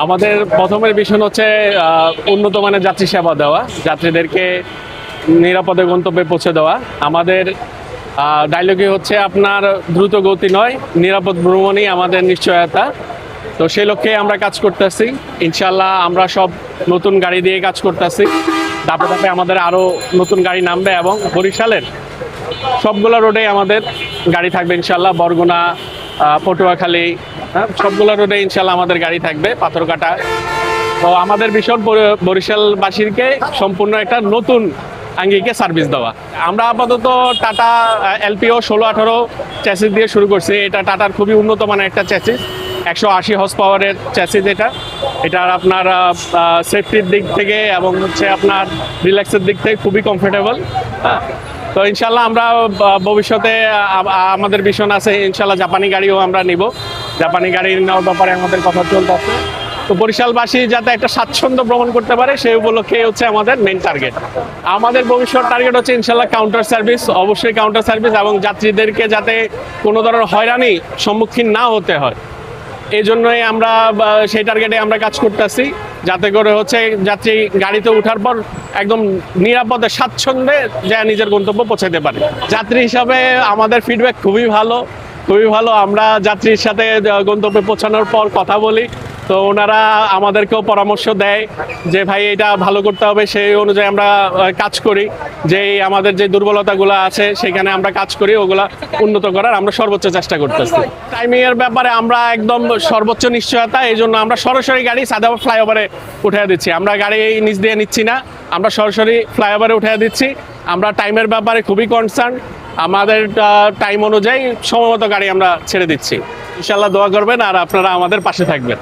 আমাদের প্রথমের বিষয় হচ্ছে উন্নত মানের যাত্রী সেবা দেওয়া, যাত্রীদেরকে নিরাপদে গন্তব্যে পৌঁছে দেওয়া। আমাদের ডায়লগই হচ্ছে আপনার দ্রুত গতি নয়, নিরাপদ ভ্রমণই আমাদের নিশ্চয়তা। তো সেই লক্ষ্যে আমরা কাজ করতেছি। ইনশাল্লাহ আমরা সব নতুন গাড়ি দিয়ে কাজ করতেছি। ধাপে ধাপে আমাদের আরও নতুন গাড়ি নামবে এবং বরিশালের সবগুলো রোডে আমাদের গাড়ি থাকবে ইনশাল্লাহ। বরগুনা, পটুয়াখালী, সবগুলো রোডে ইনশাল্লাহ আমাদের গাড়ি থাকবে, পাথরঘাটা। তো আমাদের ভীষণ বরিশালবাসীকে সম্পূর্ণ একটা নতুন আঙ্গিকে সার্ভিস দেওয়া। আমরা আপাতত টাটা এলপিও 16-18 চ্যাসিস দিয়ে শুরু করছি। এটা টাটার খুবই উন্নত মানের একটা চ্যাসিস, 180 হর্স পাওয়ারের চ্যাসিস। এটার আপনার সেফটির দিক থেকে এবং হচ্ছে আপনার রিল্যাক্সের দিক থেকে খুবই কমফোর্টেবল। তো ইনশাল্লাহ আমরা ভবিষ্যতে আমাদের ভীষণ আছে ইনশাল্লাহ জাপানি গাড়িও আমরা নিব। জাপানি গাড়ি নেওয়ার ব্যাপারে আমাদের কথা চলতেছে। তো বরিশালবাসী যাতে একটা স্বাচ্ছন্দ্য ভ্রমণ করতে পারে সেই উপলক্ষে হচ্ছে আমাদের মেইন টার্গেট। আমাদের ভবিষ্যৎ টার্গেট হচ্ছে ইনশাল্লাহ কাউন্টার সার্ভিস, অবশ্যই কাউন্টার সার্ভিস, এবং যাত্রীদেরকে যাতে কোনো ধরনের হয়রানি সম্মুখীন না হতে হয়, এই জন্যই আমরা সেই টার্গেটে আমরা কাজ করতেছি, যাতে করে হচ্ছে যাত্রী গাড়িতে ওঠার পর একদম নিরাপদে স্বাচ্ছন্দ্যে যা নিজের গন্তব্য পৌঁছাতে পারে। যাত্রী হিসাবে আমাদের ফিডব্যাক খুবই ভালো, খুবই ভালো। আমরা যাত্রীর সাথে গন্তব্যে পৌঁছানোর পর কথা বলি, তো ওনারা আমাদেরকেও পরামর্শ দেয় যে ভাই এটা ভালো করতে হবে। সেই অনুযায়ী আমরা কাজ করি, যে আমাদের যে দুর্বলতাগুলো আছে সেখানে আমরা কাজ করি, ওগুলা উন্নত করার আমরা সর্বোচ্চ চেষ্টা করতেছি। টাইমিংয়ের ব্যাপারে আমরা একদম সর্বোচ্চ নিশ্চয়তা, এই জন্য আমরা সরাসরি গাড়ি সাদাবাদ ফ্লাইওভারে উঠে দিচ্ছি। আমরা গাড়ি নিচ দিয়ে নিচ্ছি না, আমরা সরাসরি ফ্লাইওভারে উঠে দিচ্ছি। আমরা টাইমের ব্যাপারে খুবই কনসার্ন, আমাদের টাইম অনুযায়ী সময়মতো গাড়ি আমরা ছেড়ে দিচ্ছি। ইনশাল্লাহ দোয়া করবেন আর আপনারা আমাদের পাশে থাকবেন।